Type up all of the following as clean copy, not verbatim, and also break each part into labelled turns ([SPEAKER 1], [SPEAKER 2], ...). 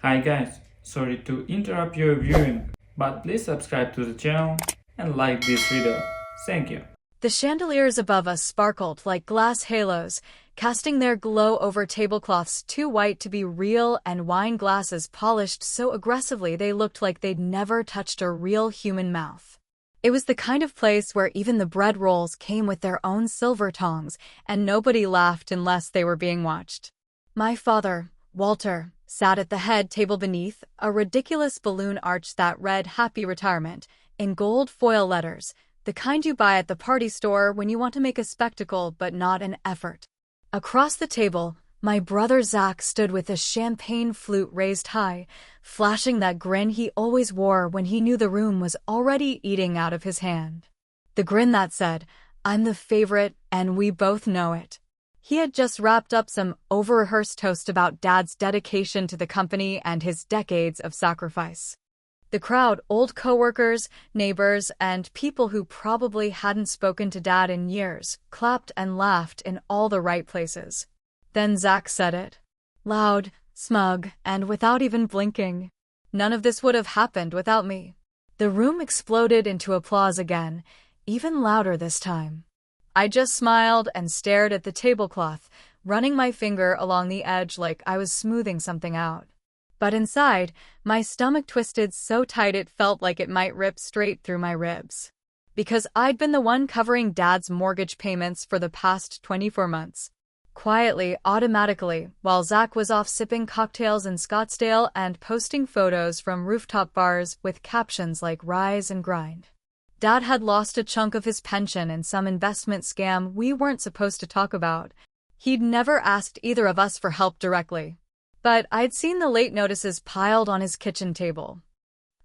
[SPEAKER 1] Hi guys, sorry to interrupt your viewing, but please subscribe to the channel and like this video. Thank you.
[SPEAKER 2] The chandeliers above us sparkled like glass halos, casting their glow over tablecloths too white to be real and wine glasses polished so aggressively they looked like they'd never touched a real human mouth. It was the kind of place where even the bread rolls came with their own silver tongs, and nobody laughed unless they were being watched. My father, Walter, sat at the head table beneath a ridiculous balloon arch that read Happy Retirement in gold foil letters, the kind you buy at the party store when you want to make a spectacle but not an effort. Across the table, my brother Zach stood with a champagne flute raised high, flashing that grin he always wore when he knew the room was already eating out of his hand. The grin that said, "I'm the favorite and we both know it." He had just wrapped up some over-rehearsed toast about Dad's dedication to the company and his decades of sacrifice. The crowd, old coworkers, neighbors, and people who probably hadn't spoken to Dad in years, clapped and laughed in all the right places. Then Zach said it. Loud, smug, and without even blinking. None of this would have happened without me. The room exploded into applause again, even louder this time. I just smiled and stared at the tablecloth, running my finger along the edge like I was smoothing something out. But inside, my stomach twisted so tight it felt like it might rip straight through my ribs. Because I'd been the one covering Dad's mortgage payments for the past 24 months. Quietly, automatically, while Zach was off sipping cocktails in Scottsdale and posting photos from rooftop bars with captions like Rise and Grind. Dad had lost a chunk of his pension in some investment scam we weren't supposed to talk about. He'd never asked either of us for help directly. But I'd seen the late notices piled on his kitchen table.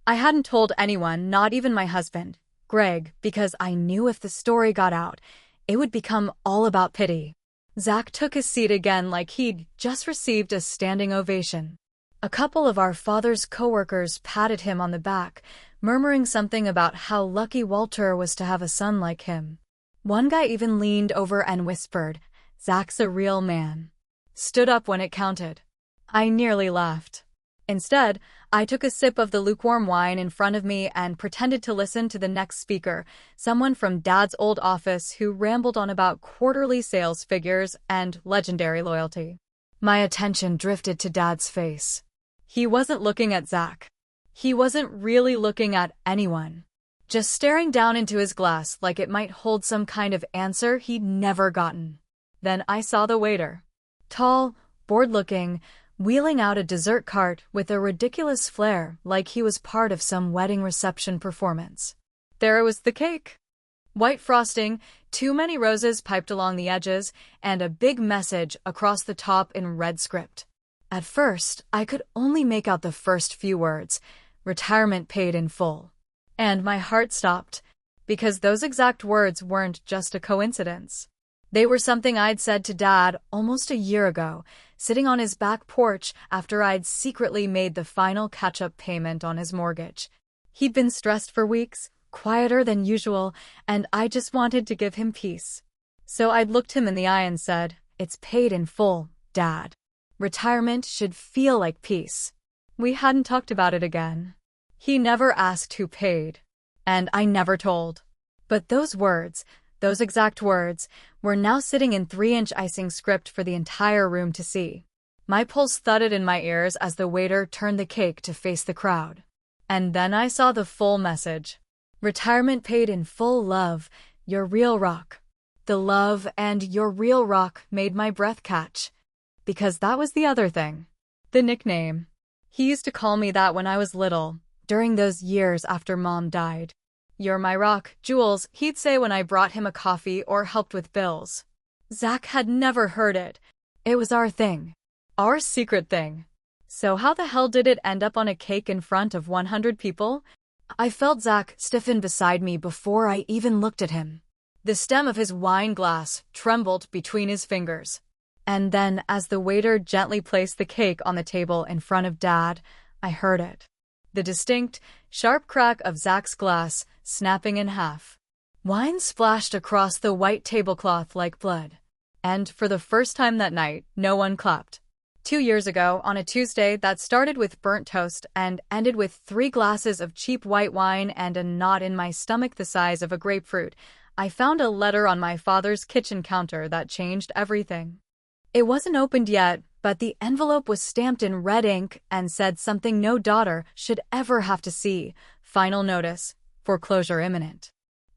[SPEAKER 2] I hadn't told anyone, not even my husband, Greg, because I knew if the story got out, it would become all about pity. Zach took his seat again like he'd just received a standing ovation. A couple of our father's coworkers patted him on the back, murmuring something about how lucky Walter was to have a son like him. One guy even leaned over and whispered, "Zach's a real man." Stood up when it counted. I nearly laughed. Instead, I took a sip of the lukewarm wine in front of me and pretended to listen to the next speaker, someone from Dad's old office who rambled on about quarterly sales figures and legendary loyalty. My attention drifted to Dad's face. He wasn't looking at Zach. He wasn't really looking at anyone. Just staring down into his glass like it might hold some kind of answer he'd never gotten. Then I saw the waiter. Tall, bored-looking, wheeling out a dessert cart with a ridiculous flair like he was part of some wedding reception performance. There was the cake. White frosting, too many roses piped along the edges, and a big message across the top in red script. At first, I could only make out the first few words, "Retirement paid in full." And my heart stopped, because those exact words weren't just a coincidence. They were something I'd said to Dad almost a year ago, sitting on his back porch after I'd secretly made the final catch-up payment on his mortgage. He'd been stressed for weeks, quieter than usual, and I just wanted to give him peace. So I'd looked him in the eye and said, "It's paid in full, Dad. Retirement should feel like peace." We hadn't talked about it again. He never asked who paid, and I never told. But those exact words, were now sitting in 3-inch icing script for the entire room to see. My pulse thudded in my ears as the waiter turned the cake to face the crowd. And then I saw the full message. Retirement paid in full, love, your real rock. The love and your real rock made my breath catch. Because that was the other thing. The nickname. He used to call me that when I was little, during those years after Mom died. "You're my rock, Jules," he'd say when I brought him a coffee or helped with bills. Zach had never heard it. It was our thing. Our secret thing. So how the hell did it end up on a cake in front of 100 people? I felt Zach stiffen beside me before I even looked at him. The stem of his wine glass trembled between his fingers. And then, as the waiter gently placed the cake on the table in front of Dad, I heard it. The distinct, sharp crack of Zach's glass snapping in half. Wine splashed across the white tablecloth like blood. And for the first time that night, no one clapped. 2 years ago, on a Tuesday that started with burnt toast and ended with 3 glasses of cheap white wine and a knot in my stomach the size of a grapefruit, I found a letter on my father's kitchen counter that changed everything. It wasn't opened yet, but the envelope was stamped in red ink and said something no daughter should ever have to see. Final notice, foreclosure imminent.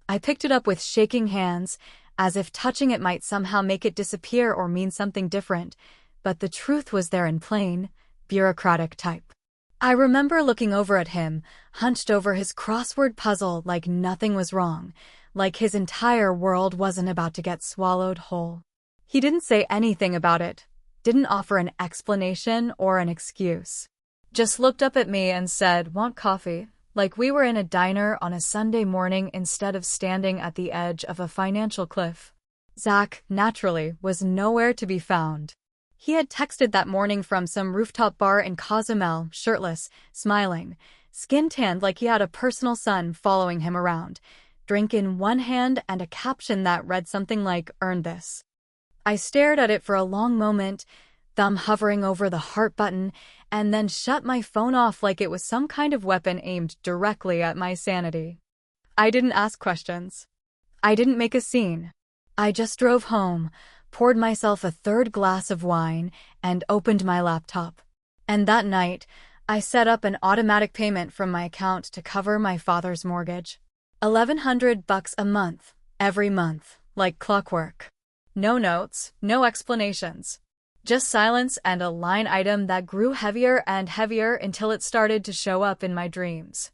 [SPEAKER 2] I picked it up with shaking hands, as if touching it might somehow make it disappear or mean something different, but the truth was there in plain, bureaucratic type. I remember looking over at him, hunched over his crossword puzzle like nothing was wrong, like his entire world wasn't about to get swallowed whole. He didn't say anything about it, didn't offer an explanation or an excuse. Just looked up at me and said, "Want coffee?" Like we were in a diner on a Sunday morning instead of standing at the edge of a financial cliff. Zach, naturally, was nowhere to be found. He had texted that morning from some rooftop bar in Cozumel, shirtless, smiling, skin-tanned like he had a personal son following him around, drink in one hand and a caption that read something like, "Earn this." I stared at it for a long moment, thumb hovering over the heart button, and then shut my phone off like it was some kind of weapon aimed directly at my sanity. I didn't ask questions. I didn't make a scene. I just drove home, poured myself a third glass of wine, and opened my laptop. And that night, I set up an automatic payment from my account to cover my father's mortgage. $1,100 a month, every month, like clockwork. No notes, no explanations. Just silence and a line item that grew heavier and heavier until it started to show up in my dreams.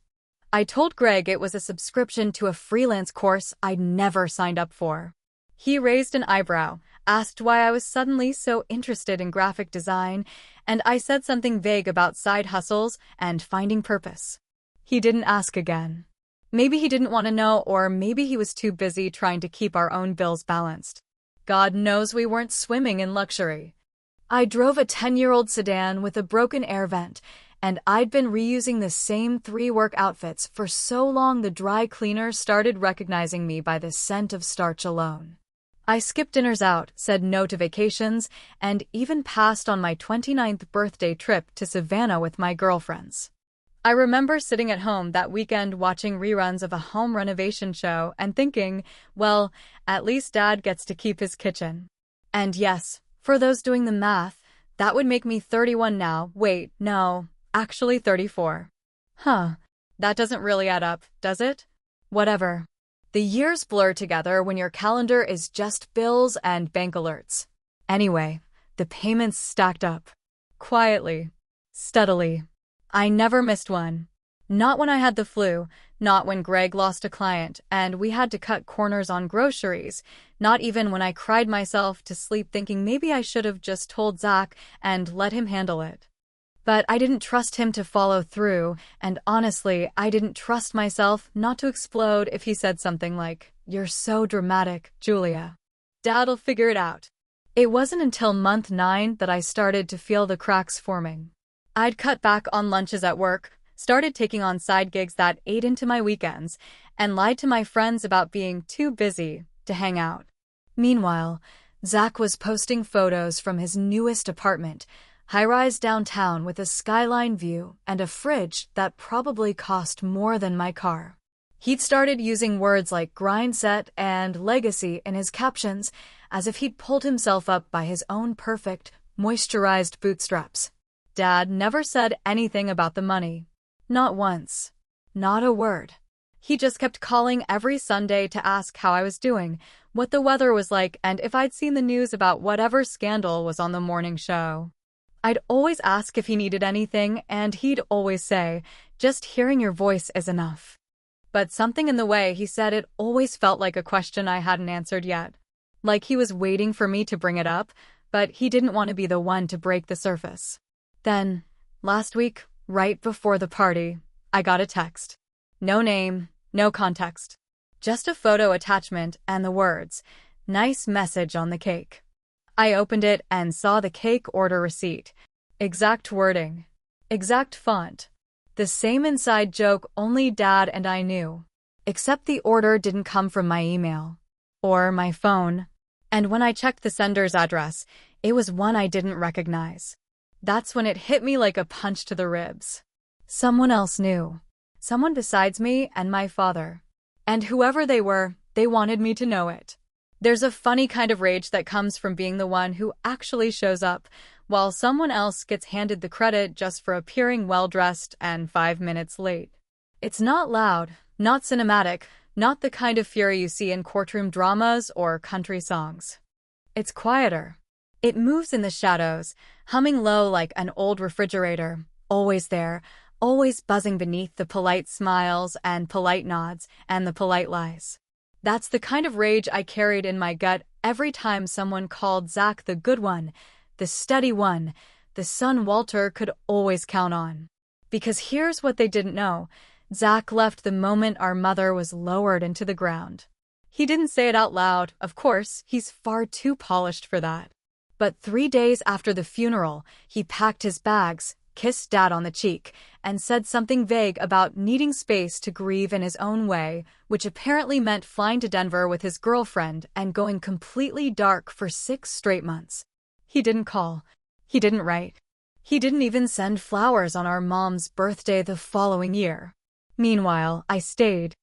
[SPEAKER 2] I told Greg it was a subscription to a freelance course I'd never signed up for. He raised an eyebrow, asked why I was suddenly so interested in graphic design, and I said something vague about side hustles and finding purpose. He didn't ask again. Maybe he didn't want to know, or maybe he was too busy trying to keep our own bills balanced. God knows we weren't swimming in luxury. I drove a 10-year-old sedan with a broken air vent, and I'd been reusing the same 3 work outfits for so long the dry cleaner started recognizing me by the scent of starch alone. I skipped dinners out, said no to vacations, and even passed on my 29th birthday trip to Savannah with my girlfriends. I remember sitting at home that weekend watching reruns of a home renovation show and thinking, well, at least Dad gets to keep his kitchen. And yes, for those doing the math, that would make me 31 now. Wait, no, actually 34. That doesn't really add up, does it? Whatever. The years blur together when your calendar is just bills and bank alerts. Anyway, the payments stacked up. Quietly. Steadily. I never missed one. Not when I had the flu, not when Greg lost a client and we had to cut corners on groceries, not even when I cried myself to sleep thinking maybe I should have just told Zach and let him handle it. But I didn't trust him to follow through, and honestly, I didn't trust myself not to explode if he said something like, "You're so dramatic, Julia. Dad'll figure it out." It wasn't until month 9 that I started to feel the cracks forming. I'd cut back on lunches at work, started taking on side gigs that ate into my weekends, and lied to my friends about being too busy to hang out. Meanwhile, Zach was posting photos from his newest apartment, high-rise downtown with a skyline view and a fridge that probably cost more than my car. He'd started using words like grind set and legacy in his captions, as if he'd pulled himself up by his own perfect, moisturized bootstraps. Dad never said anything about the money. Not once. Not a word. He just kept calling every Sunday to ask how I was doing, what the weather was like, and if I'd seen the news about whatever scandal was on the morning show. I'd always ask if he needed anything, and he'd always say, "Just hearing your voice is enough." But something in the way he said it always felt like a question I hadn't answered yet. Like he was waiting for me to bring it up, but he didn't want to be the one to break the surface. Then, last week, right before the party, I got a text. No name, no context. Just a photo attachment and the words, "Nice message on the cake." I opened it and saw the cake order receipt. Exact wording. Exact font. The same inside joke only Dad and I knew. Except the order didn't come from my email. Or my phone. And when I checked the sender's address, it was one I didn't recognize. That's when it hit me like a punch to the ribs. Someone else knew. Someone besides me and my father. And whoever they were, they wanted me to know it. There's a funny kind of rage that comes from being the one who actually shows up, while someone else gets handed the credit just for appearing well-dressed and 5 minutes late. It's not loud, not cinematic, not the kind of fury you see in courtroom dramas or country songs. It's quieter. It moves in the shadows, humming low like an old refrigerator, always there, always buzzing beneath the polite smiles and polite nods and the polite lies. That's the kind of rage I carried in my gut every time someone called Zach the good one, the steady one, the son Walter could always count on. Because here's what they didn't know. Zach left the moment our mother was lowered into the ground. He didn't say it out loud, of course, he's far too polished for that. But 3 days after the funeral, he packed his bags, kissed Dad on the cheek, and said something vague about needing space to grieve in his own way, which apparently meant flying to Denver with his girlfriend and going completely dark for 6 straight months. He didn't call. He didn't write. He didn't even send flowers on our mom's birthday the following year. Meanwhile, I stayed.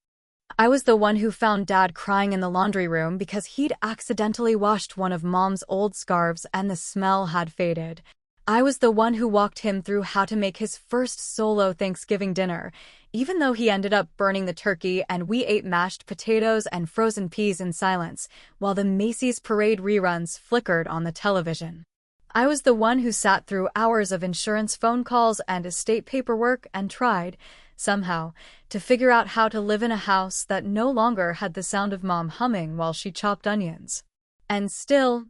[SPEAKER 2] I was the one who found Dad crying in the laundry room because he'd accidentally washed one of Mom's old scarves and the smell had faded. I was the one who walked him through how to make his first solo Thanksgiving dinner, even though he ended up burning the turkey and we ate mashed potatoes and frozen peas in silence, while the Macy's parade reruns flickered on the television. I was the one who sat through hours of insurance phone calls and estate paperwork and tried, somehow, to figure out how to live in a house that no longer had the sound of Mom humming while she chopped onions. And still,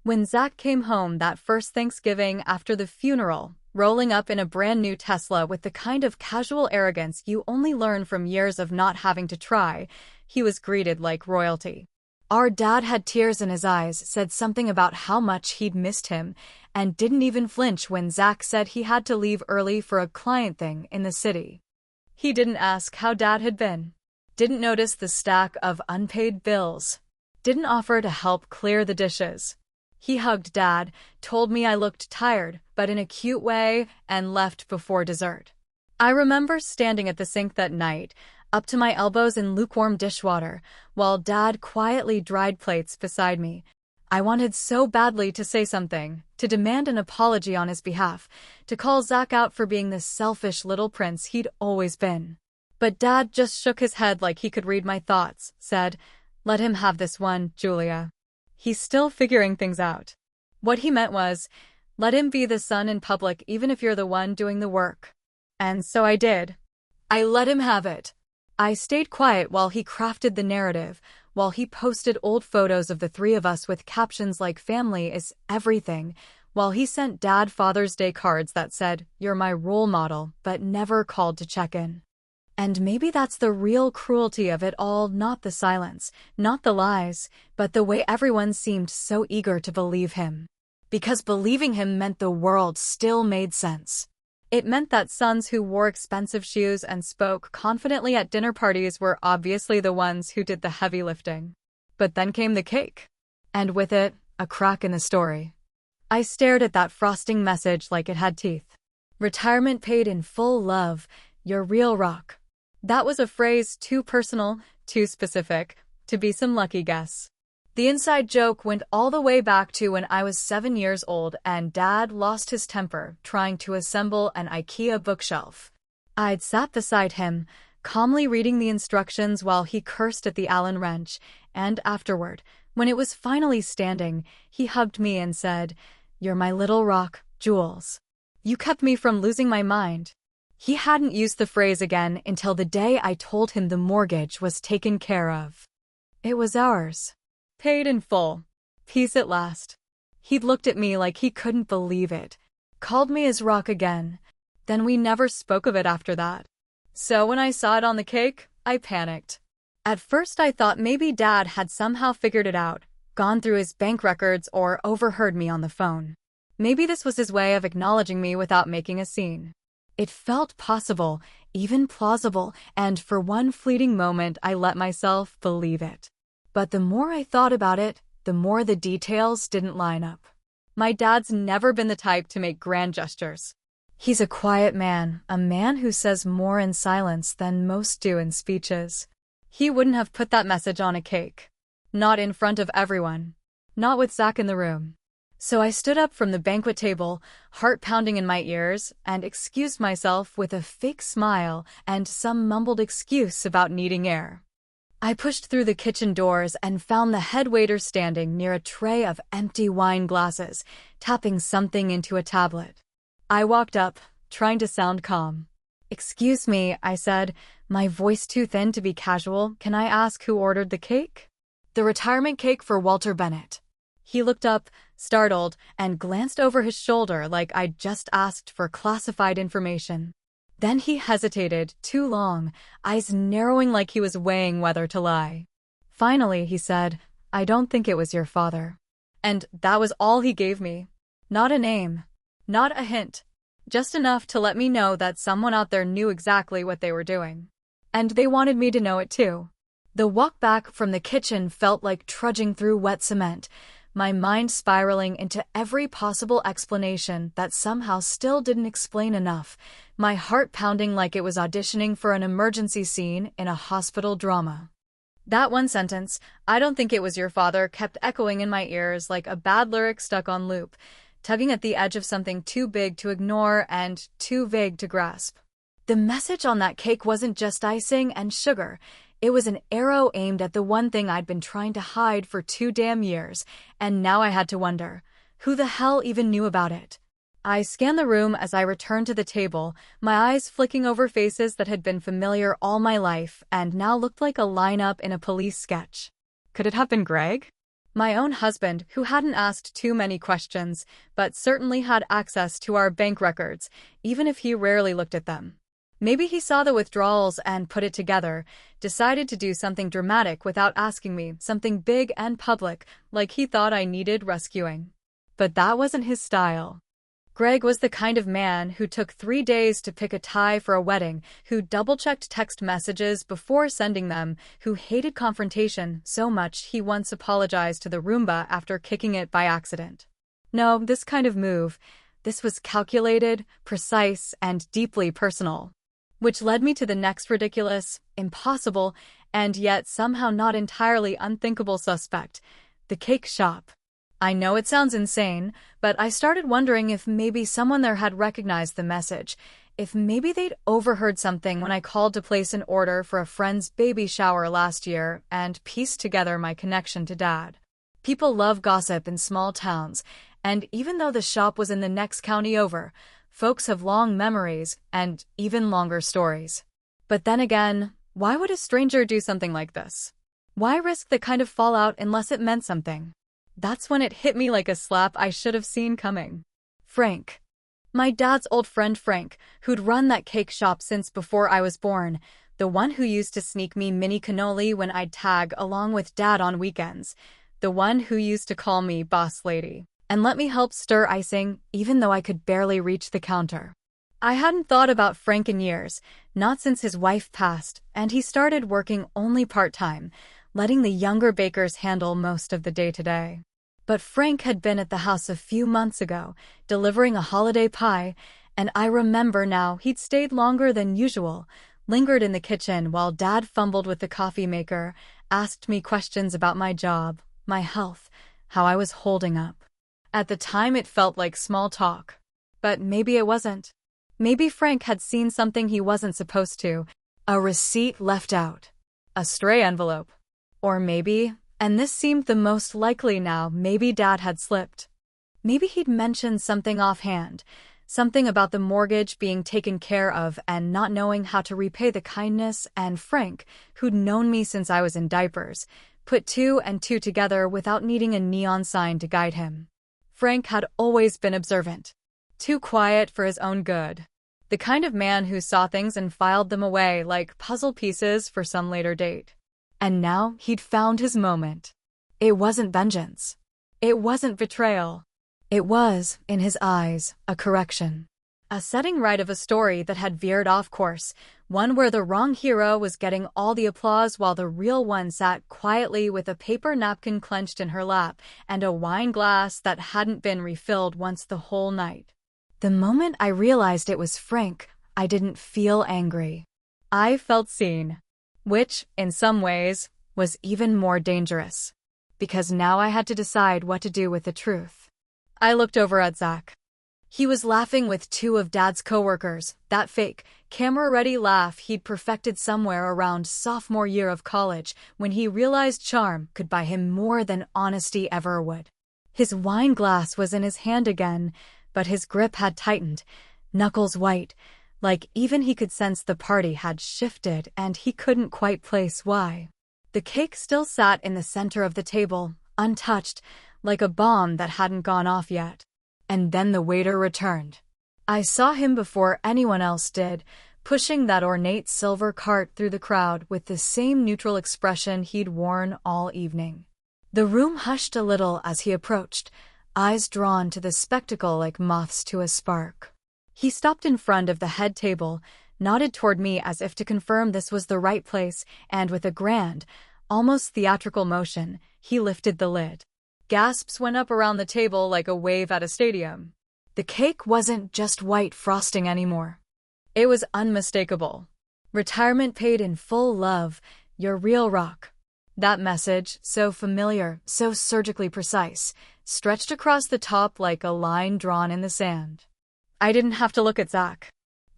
[SPEAKER 2] when Zach came home that first Thanksgiving after the funeral, rolling up in a brand new Tesla with the kind of casual arrogance you only learn from years of not having to try, he was greeted like royalty. Our dad had tears in his eyes, said something about how much he'd missed him, and didn't even flinch when Zach said he had to leave early for a client thing in the city. He didn't ask how Dad had been. Didn't notice the stack of unpaid bills. Didn't offer to help clear the dishes. He hugged Dad, told me I looked tired, but in a cute way, and left before dessert. I remember standing at the sink that night, up to my elbows in lukewarm dishwater, while Dad quietly dried plates beside me. I wanted so badly to say something, to demand an apology on his behalf, to call Zach out for being the selfish little prince he'd always been. But Dad just shook his head like he could read my thoughts, said, "Let him have this one, Julia. He's still figuring things out." What he meant was, let him be the son in public even if you're the one doing the work. And so I did. I let him have it. I stayed quiet while he crafted the narrative, while he posted old photos of the 3 of us with captions like "family is everything," while he sent Dad Father's Day cards that said, "You're my role model," but never called to check in. And maybe that's the real cruelty of it all, not the silence, not the lies, but the way everyone seemed so eager to believe him. Because believing him meant the world still made sense. It meant that sons who wore expensive shoes and spoke confidently at dinner parties were obviously the ones who did the heavy lifting. But then came the cake. And with it, a crack in the story. I stared at that frosting message like it had teeth. Retirement paid in full, love, your real rock. That was a phrase too personal, too specific, to be some lucky guess. The inside joke went all the way back to when I was 7 years old and Dad lost his temper trying to assemble an IKEA bookshelf. I'd sat beside him, calmly reading the instructions while he cursed at the Allen wrench, and afterward, when it was finally standing, he hugged me and said, "You're my little rock, Jules. You kept me from losing my mind." He hadn't used the phrase again until the day I told him the mortgage was taken care of. It was ours. Paid in full. Peace at last. He'd looked at me like he couldn't believe it. Called me his rock again. Then we never spoke of it after that. So when I saw it on the cake, I panicked. At first I thought maybe Dad had somehow figured it out, gone through his bank records or overheard me on the phone. Maybe this was his way of acknowledging me without making a scene. It felt possible, even plausible, and for one fleeting moment I let myself believe it. But the more I thought about it, the more the details didn't line up. My dad's never been the type to make grand gestures. He's a quiet man, a man who says more in silence than most do in speeches. He wouldn't have put that message on a cake. Not in front of everyone. Not with Zach in the room. So I stood up from the banquet table, heart pounding in my ears, and excused myself with a fake smile and some mumbled excuse about needing air. I pushed through the kitchen doors and found the head waiter standing near a tray of empty wine glasses, tapping something into a tablet. I walked up, trying to sound calm. "Excuse me," I said, my voice too thin to be casual. "Can I ask who ordered the cake?" "The retirement cake for Walter Bennett." He looked up, startled, and glanced over his shoulder like I'd just asked for classified information. Then he hesitated, too long, eyes narrowing like he was weighing whether to lie. Finally, he said, "I don't think it was your father." And that was all he gave me. Not a name. Not a hint. Just enough to let me know that someone out there knew exactly what they were doing. And they wanted me to know it too. The walk back from the kitchen felt like trudging through wet cement, my mind spiraling into every possible explanation that somehow still didn't explain enough, my heart pounding like it was auditioning for an emergency scene in a hospital drama. That one sentence, "I don't think it was your father," kept echoing in my ears like a bad lyric stuck on loop, tugging at the edge of something too big to ignore and too vague to grasp. The message on that cake wasn't just icing and sugar. It was an arrow aimed at the one thing I'd been trying to hide for 2 damn years, and now I had to wonder, who the hell even knew about it? I scanned the room as I returned to the table, my eyes flicking over faces that had been familiar all my life and now looked like a lineup in a police sketch. Could it have been Greg? My own husband, who hadn't asked too many questions, but certainly had access to our bank records, even if he rarely looked at them. Maybe he saw the withdrawals and put it together, decided to do something dramatic without asking me, something big and public, like he thought I needed rescuing. But that wasn't his style. Greg was the kind of man who took 3 days to pick a tie for a wedding, who double-checked text messages before sending them, who hated confrontation so much he once apologized to the Roomba after kicking it by accident. No, this kind of move, this was calculated, precise, and deeply personal. Which led me to the next ridiculous, impossible, and yet somehow not entirely unthinkable suspect, the cake shop. I know it sounds insane, but I started wondering if maybe someone there had recognized the message, if maybe they'd overheard something when I called to place an order for a friend's baby shower last year and pieced together my connection to Dad. People love gossip in small towns, and even though the shop was in the next county over, folks have long memories and even longer stories. But then again, why would a stranger do something like this? Why risk the kind of fallout unless it meant something? That's when it hit me like a slap I should have seen coming. Frank. My dad's old friend Frank, who'd run that cake shop since before I was born, the one who used to sneak me mini cannoli when I'd tag along with Dad on weekends, the one who used to call me boss lady and let me help stir icing even though I could barely reach the counter. I hadn't thought about Frank in years, not since his wife passed, and he started working only part-time, letting the younger bakers handle most of the day-to-day. But Frank had been at the house a few months ago, delivering a holiday pie, and I remember now he'd stayed longer than usual, lingered in the kitchen while Dad fumbled with the coffee maker, asked me questions about my job, my health, how I was holding up. At the time it felt like small talk. But maybe it wasn't. Maybe Frank had seen something he wasn't supposed to, a receipt left out, a stray envelope. Or maybe, and this seemed the most likely now, maybe Dad had slipped. Maybe he'd mentioned something offhand, something about the mortgage being taken care of and not knowing how to repay the kindness, and Frank, who'd known me since I was in diapers, put 2 and 2 together without needing a neon sign to guide him. Frank had always been observant. Too quiet for his own good. The kind of man who saw things and filed them away like puzzle pieces for some later date. And now he'd found his moment. It wasn't vengeance. It wasn't betrayal. It was, in his eyes, a correction. A setting right of a story that had veered off course, one where the wrong hero was getting all the applause while the real one sat quietly with a paper napkin clenched in her lap and a wine glass that hadn't been refilled once the whole night. The moment I realized it was Frank, I didn't feel angry. I felt seen, which, in some ways, was even more dangerous, because now I had to decide what to do with the truth. I looked over at Zach. He was laughing with two of Dad's coworkers, that fake, camera-ready laugh he'd perfected somewhere around sophomore year of college when he realized charm could buy him more than honesty ever would. His wine glass was in his hand again, but his grip had tightened, knuckles white, like even he could sense the party had shifted and he couldn't quite place why. The cake still sat in the center of the table, untouched, like a bomb that hadn't gone off yet. And then the waiter returned. I saw him before anyone else did, pushing that ornate silver cart through the crowd with the same neutral expression he'd worn all evening. The room hushed a little as he approached, eyes drawn to the spectacle like moths to a spark. He stopped in front of the head table, nodded toward me as if to confirm this was the right place, and with a grand, almost theatrical motion, he lifted the lid. Gasps went up around the table like a wave at a stadium. The cake wasn't just white frosting anymore. It was unmistakable. Retirement paid in full love, your real rock. That message, so familiar, so surgically precise, stretched across the top like a line drawn in the sand. I didn't have to look at Zach.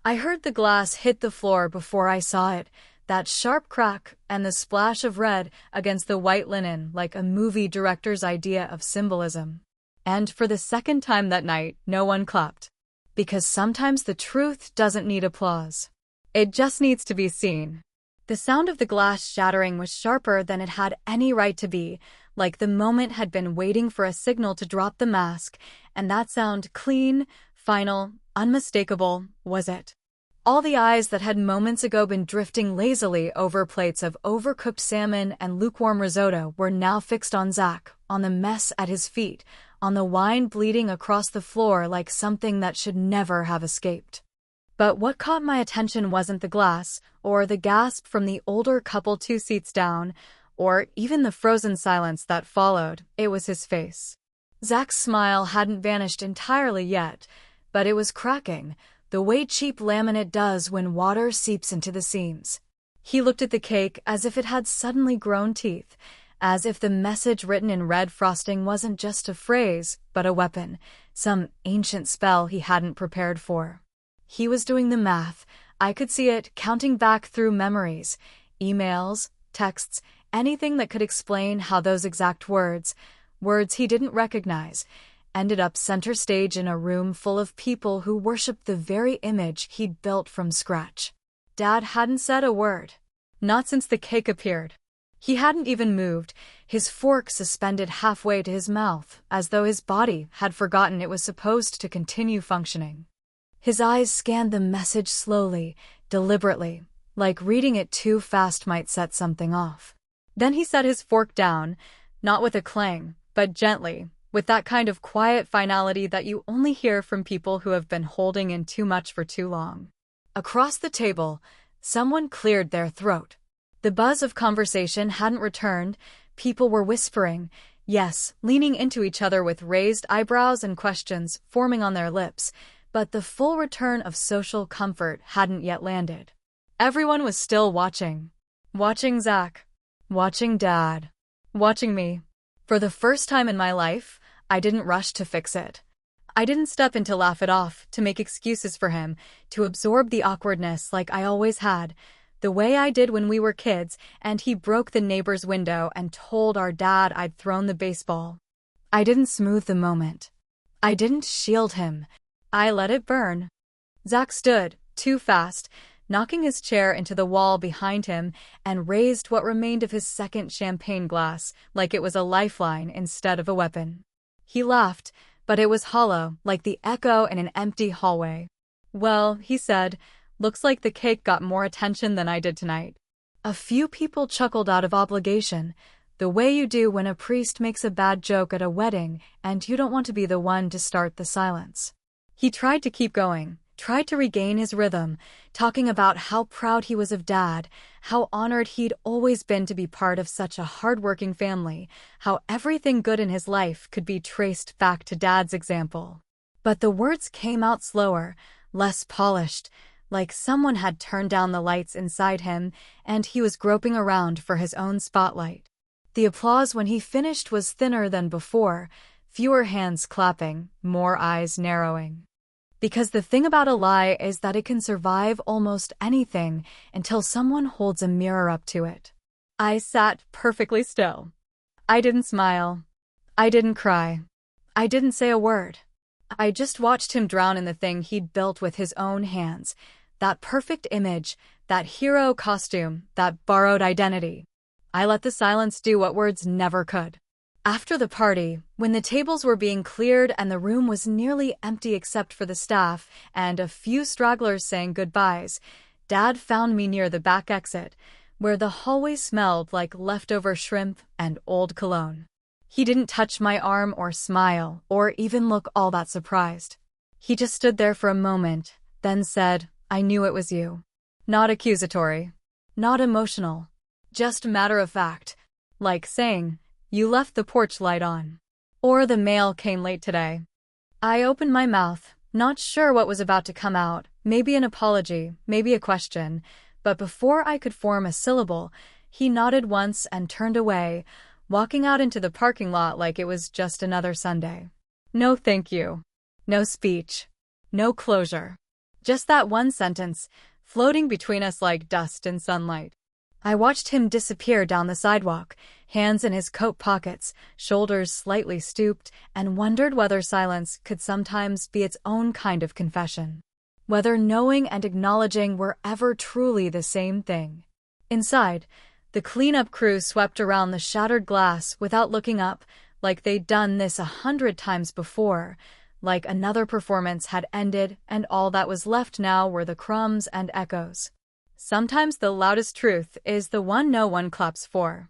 [SPEAKER 2] I heard the glass hit the floor before I saw it, that sharp crack and the splash of red against the white linen like a movie director's idea of symbolism. And for the second time that night, no one clapped. Because sometimes the truth doesn't need applause. It just needs to be seen. The sound of the glass shattering was sharper than it had any right to be, like the moment had been waiting for a signal to drop the mask, and that sound clean, final, unmistakable, was it. All the eyes that had moments ago been drifting lazily over plates of overcooked salmon and lukewarm risotto were now fixed on Zach, on the mess at his feet, on the wine bleeding across the floor like something that should never have escaped. But what caught my attention wasn't the glass, or the gasp from the older couple 2 seats down, or even the frozen silence that followed. It was his face. Zach's smile hadn't vanished entirely yet, but it was cracking, the way cheap laminate does when water seeps into the seams. He looked at the cake as if it had suddenly grown teeth, as if the message written in red frosting wasn't just a phrase, but a weapon, some ancient spell he hadn't prepared for. He was doing the math. I could see it, counting back through memories, emails, texts, anything that could explain how those exact words he didn't recognize, ended up center stage in a room full of people who worshipped the very image he'd built from scratch. Dad hadn't said a word. Not since the cake appeared. He hadn't even moved, his fork suspended halfway to his mouth, as though his body had forgotten it was supposed to continue functioning. His eyes scanned the message slowly, deliberately, like reading it too fast might set something off. Then he set his fork down, not with a clang, but gently, with that kind of quiet finality that you only hear from people who have been holding in too much for too long. Across the table, someone cleared their throat. The buzz of conversation hadn't returned. People were whispering, yes, leaning into each other with raised eyebrows and questions forming on their lips, but the full return of social comfort hadn't yet landed. Everyone was still watching. Watching Zach. Watching Dad. Watching me. For the first time in my life, I didn't rush to fix it. I didn't step in to laugh it off, to make excuses for him, to absorb the awkwardness like I always had, the way I did when we were kids and he broke the neighbor's window and told our dad I'd thrown the baseball. I didn't smooth the moment. I didn't shield him. I let it burn. Zach stood, too fast, knocking his chair into the wall behind him, and raised what remained of his second champagne glass like it was a lifeline instead of a weapon. He laughed, but it was hollow, like the echo in an empty hallway. Well, he said, looks like the cake got more attention than I did tonight. A few people chuckled out of obligation, the way you do when a priest makes a bad joke at a wedding and you don't want to be the one to start the silence. He tried to keep going, tried to regain his rhythm, talking about how proud he was of Dad, how honored he'd always been to be part of such a hardworking family, how everything good in his life could be traced back to Dad's example. But the words came out slower, less polished, like someone had turned down the lights inside him and he was groping around for his own spotlight. The applause when he finished was thinner than before, fewer hands clapping, more eyes narrowing. Because the thing about a lie is that it can survive almost anything until someone holds a mirror up to it. I sat perfectly still. I didn't smile. I didn't cry. I didn't say a word. I just watched him drown in the thing he'd built with his own hands, that perfect image, that hero costume, that borrowed identity. I let the silence do what words never could. After the party, when the tables were being cleared and the room was nearly empty except for the staff and a few stragglers saying goodbyes, Dad found me near the back exit, where the hallway smelled like leftover shrimp and old cologne. He didn't touch my arm or smile or even look all that surprised. He just stood there for a moment, then said, "I knew it was you." Not accusatory, not emotional, just matter of fact, like saying, "You left the porch light on." Or the mail came late today. I opened my mouth, not sure what was about to come out, maybe an apology, maybe a question, but before I could form a syllable, he nodded once and turned away, walking out into the parking lot like it was just another Sunday. No thank you. No speech. No closure. Just that one sentence, floating between us like dust in sunlight. I watched him disappear down the sidewalk, hands in his coat pockets, shoulders slightly stooped, and wondered whether silence could sometimes be its own kind of confession. Whether knowing and acknowledging were ever truly the same thing. Inside, the cleanup crew swept around the shattered glass without looking up, like they'd done this 100 times before, like another performance had ended and all that was left now were the crumbs and echoes. Sometimes the loudest truth is the one no one claps for.